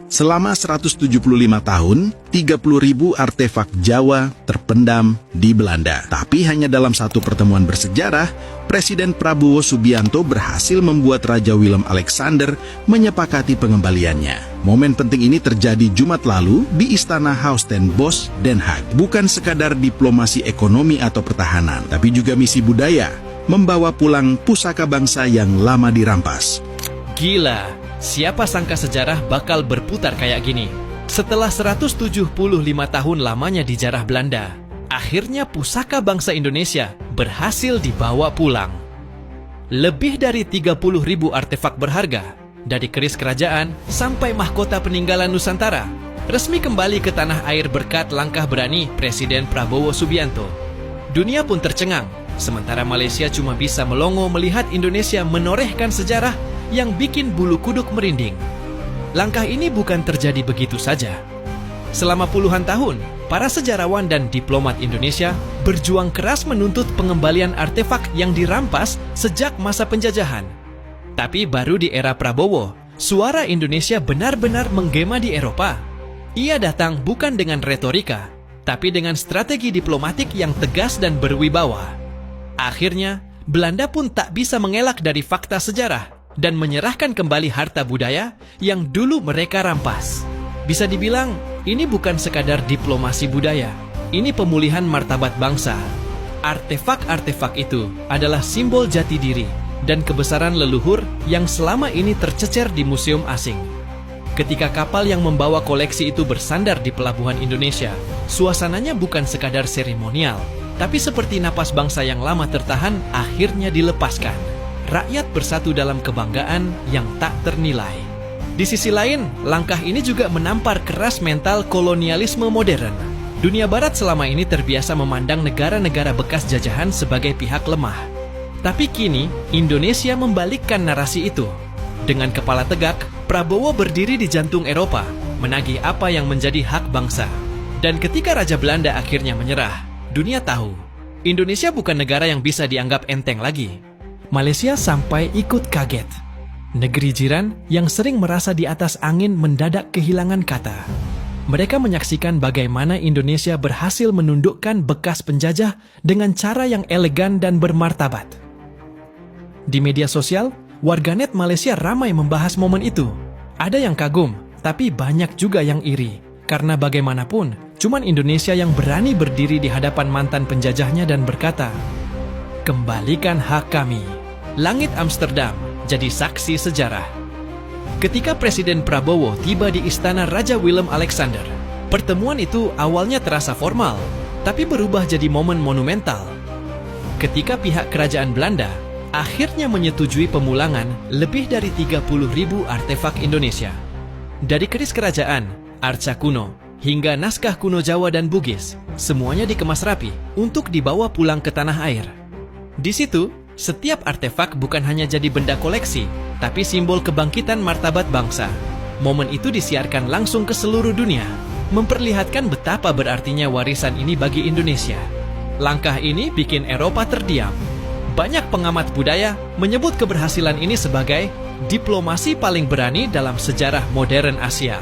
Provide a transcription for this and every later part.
Selama 175 tahun, 30.000 artefak Jawa terpendam di Belanda. Tapi hanya dalam satu pertemuan bersejarah, Presiden Prabowo Subianto berhasil membuat Raja Willem Alexander menyepakati pengembaliannya. Momen penting ini terjadi Jumat lalu di Istana Haus ten Bosch, Den Haag. Bukan sekadar diplomasi ekonomi atau pertahanan, tapi juga misi budaya, membawa pulang pusaka bangsa yang lama dirampas. Gila! Siapa sangka sejarah bakal berputar kayak gini? Setelah 175 tahun lamanya dijarah Belanda, akhirnya pusaka bangsa Indonesia berhasil dibawa pulang. Lebih dari 30.000 artefak berharga, dari keris kerajaan sampai mahkota peninggalan Nusantara, resmi kembali ke tanah air berkat langkah berani Presiden Prabowo Subianto. Dunia pun tercengang, sementara Malaysia cuma bisa melongo melihat Indonesia menorehkan sejarah yang bikin bulu kuduk merinding. Langkah ini bukan terjadi begitu saja. Selama puluhan tahun, para sejarawan dan diplomat Indonesia berjuang keras menuntut pengembalian artefak yang dirampas sejak masa penjajahan. Tapi baru di era Prabowo, suara Indonesia benar-benar menggema di Eropa. Ia datang bukan dengan retorika, tapi dengan strategi diplomatik yang tegas dan berwibawa. Akhirnya, Belanda pun tak bisa mengelak dari fakta sejarah dan menyerahkan kembali harta budaya yang dulu mereka rampas. Bisa dibilang, ini bukan sekadar diplomasi budaya, ini pemulihan martabat bangsa. Artefak-artefak itu adalah simbol jati diri dan kebesaran leluhur yang selama ini tercecer di museum asing. Ketika kapal yang membawa koleksi itu bersandar di pelabuhan Indonesia, suasananya bukan sekadar seremonial, tapi seperti napas bangsa yang lama tertahan akhirnya dilepaskan. Rakyat bersatu dalam kebanggaan yang tak ternilai. Di sisi lain, langkah ini juga menampar keras mental kolonialisme modern. Dunia Barat selama ini terbiasa memandang negara-negara bekas jajahan sebagai pihak lemah. Tapi kini, Indonesia membalikkan narasi itu. Dengan kepala tegak, Prabowo berdiri di jantung Eropa, menagih apa yang menjadi hak bangsa. Dan ketika Raja Belanda akhirnya menyerah, dunia tahu, Indonesia bukan negara yang bisa dianggap enteng lagi. Malaysia sampai ikut kaget. Negeri jiran yang sering merasa di atas angin mendadak kehilangan kata. Mereka menyaksikan bagaimana Indonesia berhasil menundukkan bekas penjajah dengan cara yang elegan dan bermartabat. Di media sosial, warganet Malaysia ramai membahas momen itu. Ada yang kagum, tapi banyak juga yang iri. Karena bagaimanapun, cuman Indonesia yang berani berdiri di hadapan mantan penjajahnya dan berkata, "Kembalikan hak kami." Langit Amsterdam jadi saksi sejarah. Ketika Presiden Prabowo tiba di Istana Raja Willem Alexander, pertemuan itu awalnya terasa formal, tapi berubah jadi momen monumental. Ketika pihak kerajaan Belanda akhirnya menyetujui pemulangan lebih dari 30.000 artefak Indonesia. Dari keris kerajaan, arca kuno, hingga naskah kuno Jawa dan Bugis, semuanya dikemas rapi untuk dibawa pulang ke tanah air. Di situ, setiap artefak bukan hanya jadi benda koleksi, tapi simbol kebangkitan martabat bangsa. Momen itu disiarkan langsung ke seluruh dunia, memperlihatkan betapa berartinya warisan ini bagi Indonesia. Langkah ini bikin Eropa terdiam. Banyak pengamat budaya menyebut keberhasilan ini sebagai diplomasi paling berani dalam sejarah modern Asia.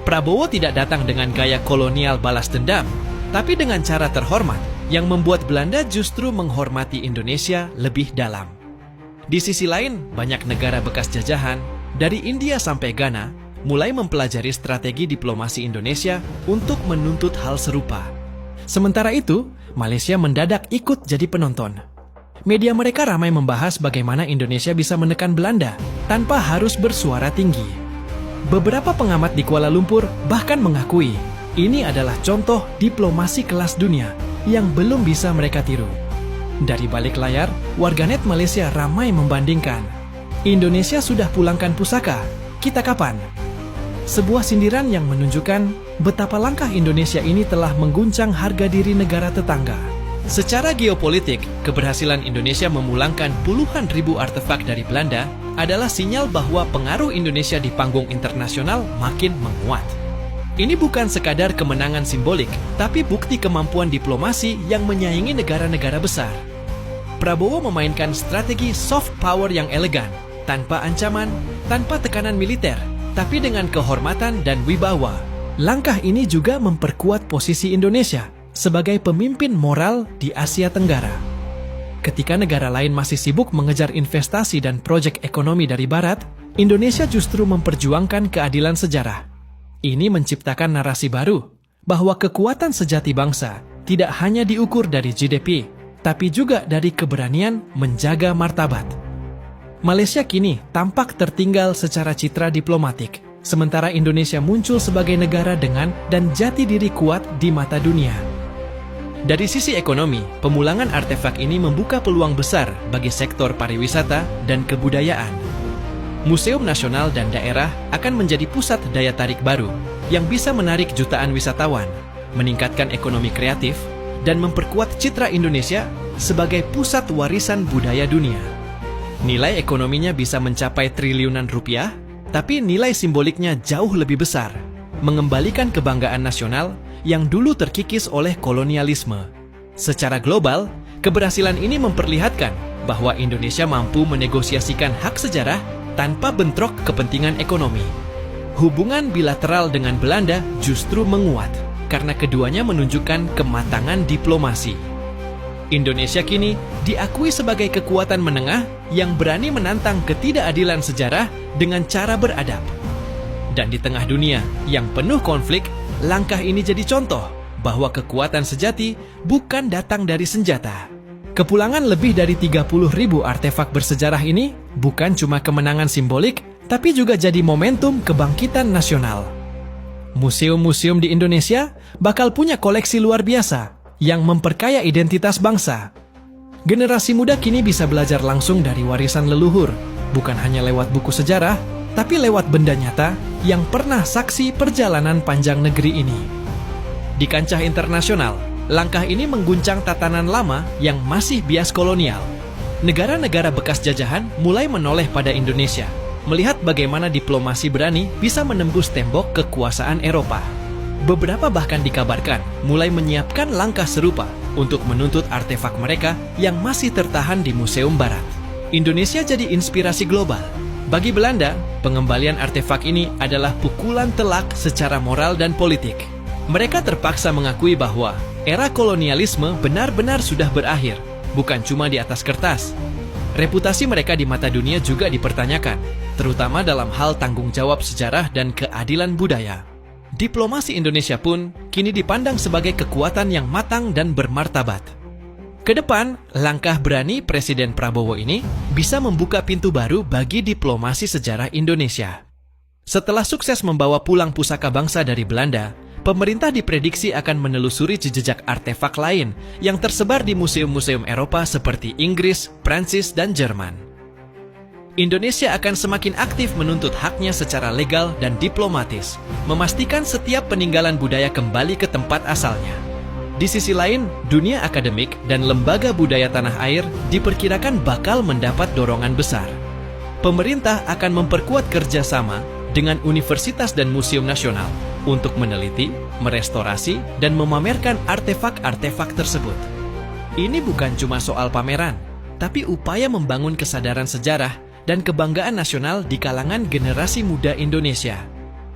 Prabowo tidak datang dengan gaya kolonial balas dendam, tapi dengan cara terhormat, yang membuat Belanda justru menghormati Indonesia lebih dalam. Di sisi lain, banyak negara bekas jajahan, dari India sampai Ghana, mulai mempelajari strategi diplomasi Indonesia untuk menuntut hal serupa. Sementara itu, Malaysia mendadak ikut jadi penonton. Media mereka ramai membahas bagaimana Indonesia bisa menekan Belanda tanpa harus bersuara tinggi. Beberapa pengamat di Kuala Lumpur bahkan mengakui, ini adalah contoh diplomasi kelas dunia yang belum bisa mereka tiru. Dari balik layar, warganet Malaysia ramai membandingkan. Indonesia sudah pulangkan pusaka, kita kapan? Sebuah sindiran yang menunjukkan betapa langkah Indonesia ini telah mengguncang harga diri negara tetangga. Secara geopolitik, keberhasilan Indonesia memulangkan puluhan ribu artefak dari Belanda adalah sinyal bahwa pengaruh Indonesia di panggung internasional makin menguat. Ini bukan sekadar kemenangan simbolik, tapi bukti kemampuan diplomasi yang menyaingi negara-negara besar. Prabowo memainkan strategi soft power yang elegan, tanpa ancaman, tanpa tekanan militer, tapi dengan kehormatan dan wibawa. Langkah ini juga memperkuat posisi Indonesia sebagai pemimpin moral di Asia Tenggara. Ketika negara lain masih sibuk mengejar investasi dan proyek ekonomi dari Barat, Indonesia justru memperjuangkan keadilan sejarah. Ini menciptakan narasi baru bahwa kekuatan sejati bangsa tidak hanya diukur dari GDP, tapi juga dari keberanian menjaga martabat. Malaysia kini tampak tertinggal secara citra diplomatik, sementara Indonesia muncul sebagai negara dengan dan jati diri kuat di mata dunia. Dari sisi ekonomi, pemulangan artefak ini membuka peluang besar bagi sektor pariwisata dan kebudayaan. Museum nasional dan daerah akan menjadi pusat daya tarik baru yang bisa menarik jutaan wisatawan, meningkatkan ekonomi kreatif, dan memperkuat citra Indonesia sebagai pusat warisan budaya dunia. Nilai ekonominya bisa mencapai triliunan rupiah, tapi nilai simboliknya jauh lebih besar, mengembalikan kebanggaan nasional yang dulu terkikis oleh kolonialisme. Secara global, keberhasilan ini memperlihatkan bahwa Indonesia mampu menegosiasikan hak sejarah tanpa bentrok kepentingan ekonomi. Hubungan bilateral dengan Belanda justru menguat karena keduanya menunjukkan kematangan diplomasi. Indonesia kini diakui sebagai kekuatan menengah yang berani menantang ketidakadilan sejarah dengan cara beradab. Dan di tengah dunia yang penuh konflik, langkah ini jadi contoh bahwa kekuatan sejati bukan datang dari senjata. Kepulangan lebih dari 30.000 artefak bersejarah ini bukan cuma kemenangan simbolik, tapi juga jadi momentum kebangkitan nasional. Museum-museum di Indonesia bakal punya koleksi luar biasa yang memperkaya identitas bangsa. Generasi muda kini bisa belajar langsung dari warisan leluhur, bukan hanya lewat buku sejarah, tapi lewat benda nyata yang pernah saksi perjalanan panjang negeri ini. Di kancah internasional, langkah ini mengguncang tatanan lama yang masih bias kolonial. Negara-negara bekas jajahan mulai menoleh pada Indonesia, melihat bagaimana diplomasi berani bisa menembus tembok kekuasaan Eropa. Beberapa bahkan dikabarkan mulai menyiapkan langkah serupa untuk menuntut artefak mereka yang masih tertahan di Museum Barat. Indonesia jadi inspirasi global. Bagi Belanda, pengembalian artefak ini adalah pukulan telak secara moral dan politik. Mereka terpaksa mengakui bahwa era kolonialisme benar-benar sudah berakhir, bukan cuma di atas kertas. Reputasi mereka di mata dunia juga dipertanyakan, terutama dalam hal tanggung jawab sejarah dan keadilan budaya. Diplomasi Indonesia pun kini dipandang sebagai kekuatan yang matang dan bermartabat. Kedepan, langkah berani Presiden Prabowo ini bisa membuka pintu baru bagi diplomasi sejarah Indonesia. Setelah sukses membawa pulang pusaka bangsa dari Belanda, pemerintah diprediksi akan menelusuri jejak artefak lain yang tersebar di museum-museum Eropa seperti Inggris, Prancis, dan Jerman. Indonesia akan semakin aktif menuntut haknya secara legal dan diplomatis, memastikan setiap peninggalan budaya kembali ke tempat asalnya. Di sisi lain, dunia akademik dan lembaga budaya tanah air diperkirakan bakal mendapat dorongan besar. Pemerintah akan memperkuat kerjasama dengan universitas dan museum nasional untuk meneliti, merestorasi, dan memamerkan artefak-artefak tersebut. Ini bukan cuma soal pameran, tapi upaya membangun kesadaran sejarah dan kebanggaan nasional di kalangan generasi muda Indonesia.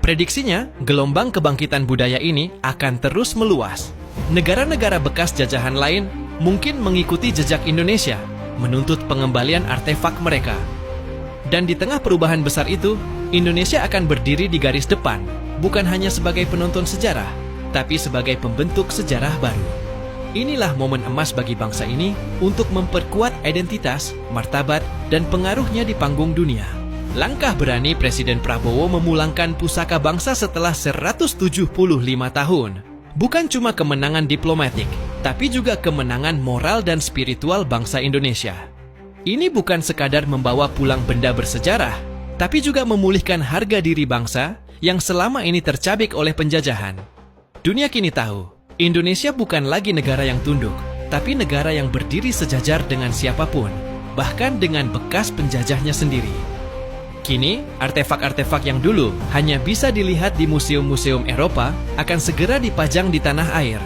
Prediksinya, gelombang kebangkitan budaya ini akan terus meluas. Negara-negara bekas jajahan lain mungkin mengikuti jejak Indonesia, menuntut pengembalian artefak mereka. Dan di tengah perubahan besar itu, Indonesia akan berdiri di garis depan, bukan hanya sebagai penonton sejarah, tapi sebagai pembentuk sejarah baru. Inilah momen emas bagi bangsa ini untuk memperkuat identitas, martabat, dan pengaruhnya di panggung dunia. Langkah berani Presiden Prabowo memulangkan pusaka bangsa setelah 175 tahun. Bukan cuma kemenangan diplomatik, tapi juga kemenangan moral dan spiritual bangsa Indonesia. Ini bukan sekadar membawa pulang benda bersejarah, tapi juga memulihkan harga diri bangsa yang selama ini tercabik oleh penjajahan. Dunia kini tahu, Indonesia bukan lagi negara yang tunduk, tapi negara yang berdiri sejajar dengan siapapun, bahkan dengan bekas penjajahnya sendiri. Kini, artefak-artefak yang dulu hanya bisa dilihat di museum-museum Eropa akan segera dipajang di tanah air.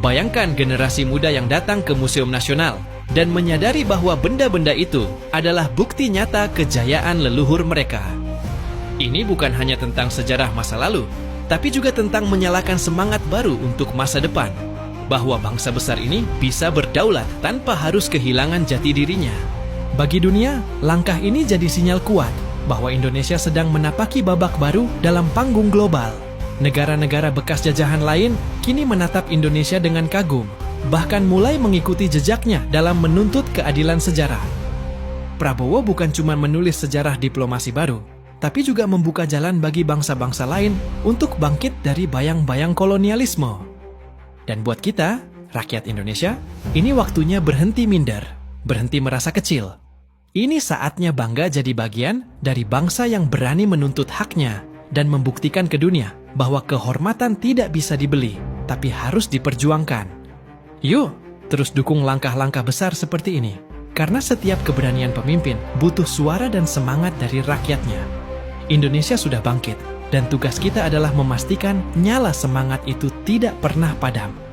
Bayangkan generasi muda yang datang ke Museum Nasional dan menyadari bahwa benda-benda itu adalah bukti nyata kejayaan leluhur mereka. Ini bukan hanya tentang sejarah masa lalu, tapi juga tentang menyalakan semangat baru untuk masa depan. Bahwa bangsa besar ini bisa berdaulat tanpa harus kehilangan jati dirinya. Bagi dunia, langkah ini jadi sinyal kuat bahwa Indonesia sedang menapaki babak baru dalam panggung global. Negara-negara bekas jajahan lain kini menatap Indonesia dengan kagum, bahkan mulai mengikuti jejaknya dalam menuntut keadilan sejarah. Prabowo bukan cuma menulis sejarah diplomasi baru, tapi juga membuka jalan bagi bangsa-bangsa lain untuk bangkit dari bayang-bayang kolonialisme. Dan buat kita, rakyat Indonesia, ini waktunya berhenti minder, berhenti merasa kecil. Ini saatnya bangga jadi bagian dari bangsa yang berani menuntut haknya dan membuktikan ke dunia bahwa kehormatan tidak bisa dibeli, tapi harus diperjuangkan. Yuk, terus dukung langkah-langkah besar seperti ini. Karena setiap keberanian pemimpin butuh suara dan semangat dari rakyatnya. Indonesia sudah bangkit, dan tugas kita adalah memastikan nyala semangat itu tidak pernah padam.